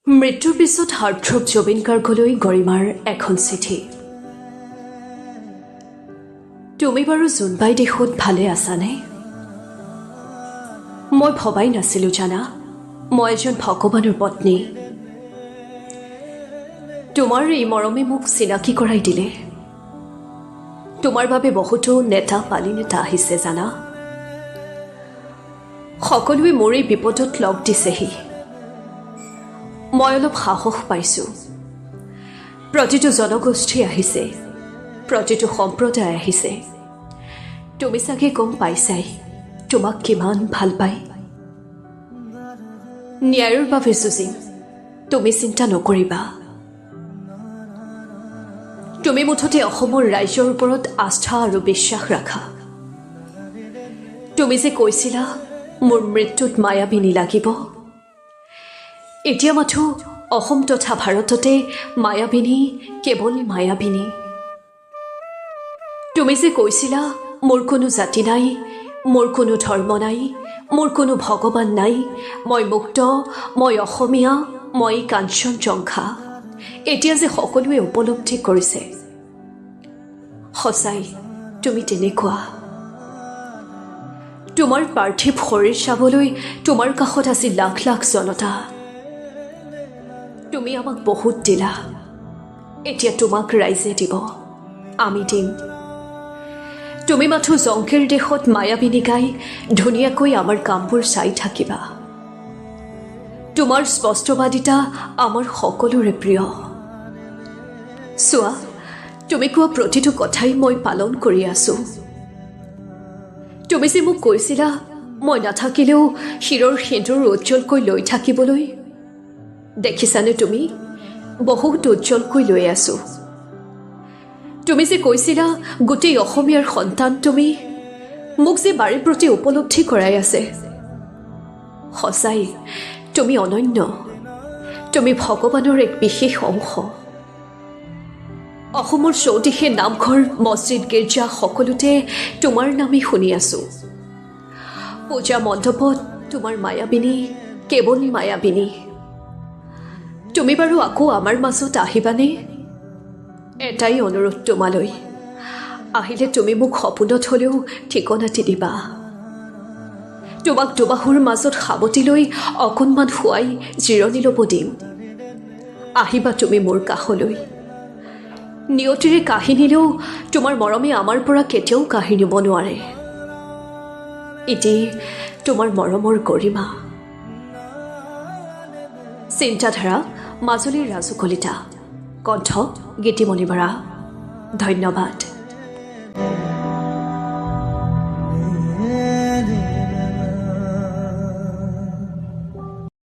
মৃত্যুৰ পিছত হাৰ্টথ্ৰব জুবিন গাৰ্গলৈ গৰিমাৰ এখন চিঠি। তুমি বাৰু জোনবাই দেশত ভালে আছানে? মই ভবাই নাছিলোঁ জানা, মই এজন ভগৱানৰ পত্নী। তোমাৰ এই মৰমে মোক চিনাকি কৰাই দিলে। তোমাৰ বাবে বহুতো নেতা পালি নেতা আহিছে জানা। সকলোৱে মোৰ এই বিপদত লগ দিছেহি। মই অলপ সাহস পাইছোঁ। প্ৰতিটো জনগোষ্ঠী আহিছে, প্ৰতিটো সম্প্ৰদায় আহিছে। তুমি চাগে গম পাইছাই তোমাক কিমান ভাল পায়। ন্যায়ৰ বাবে যুঁজিম, তুমি চিন্তা নকৰিবা। তুমি মুঠতে অসমৰ ৰাইজৰ ওপৰত আস্থা আৰু বিশ্বাস ৰাখা। তুমি যে কৈছিলা মোৰ মৃত্যুত মায়াবিনী লাগিব, এতিয়া মাথো অসম তথা ভাৰততে মায়াবিনী, কেৱল মায়াবিনী। তুমি যে কৈছিলা মোৰ কোনো জাতি নাই, মোৰ কোনো ধৰ্ম নাই, মোৰ কোনো ভগৱান নাই, মই মুক্ত, মই অসমীয়া, মই কাঞ্চনজংঘা। এতিয়া যে সকলোৱে উপলব্ধি কৰিছে সঁচাই তুমি তেনেকুৱা। তোমাৰ পাৰ্থিৱ শৰীৰ চাবলৈ তোমাৰ কাষত আছিল লাখ লাখ জনতা। তুমি আমাক বহুত দিলা, এতিয়া তোমাক ৰাইজে দিব, আমি দিম। তুমি মাথো জংকীৰ দেশত মায়াবিনী গাই ধুনীয়াকৈ আমাৰ কামবোৰ চাই থাকিবা। তোমাৰ স্পষ্টবাদিতা আমাৰ সকলোৰে প্ৰিয়। চোৱা, তুমি কোৱা প্ৰতিটো কথাই মই পালন কৰি আছো। তুমি যে মোক কৈছিলা মই নাথাকিলেও শিৰৰ সেন্দুৰ উজ্জ্বলকৈ লৈ থাকিবলৈ, দেখিছানে তুমি বহুত উজ্জ্বলকৈ লৈ আছো। তুমি যে কৈছিলা গোটেই অসমীয়াৰ সন্তান তুমি, মোক যে বাৰে প্ৰতি উপলব্ধি কৰাই আছে। সঁচাই তুমি অনন্য, তুমি ভগৱানৰ এক বিশেষ অংশ। অসমৰ চৌদিশে নামঘৰ, মছজিদ, গীৰ্জা সকলোতে তোমাৰ নামেই শুনি আছো। পূজা মণ্ডপত তোমাৰ মায়াবিনী, কেৱল মায়াবিনী। তুমি বাৰু আকৌ আমাৰ মাজত আহিবানে? এটাই অনুৰোধ তোমালৈ, আহিলে তুমি মোক সপোনত হ'লেও ঠিকনাটি দিবা। তোমাক দুবাহুৰ মাজত সাৱটি লৈ অকণমান শুৱাই জিৰণি ল'ব দিম। আহিবা তুমি মোৰ কাষলৈ। নিয়তিৰে কাঢ়ি নিলেও তোমাৰ মৰমে আমাৰ পৰা কেতিয়াও কাঢ়ি নিব নোৱাৰে। এটি তোমাৰ মৰমৰ গৰিমা। চিন্তাধাৰা, মাজুলীৰ ৰাজু কলিতা। কণ্ঠ গীতিমণি বৰা। ধন্যবাদ।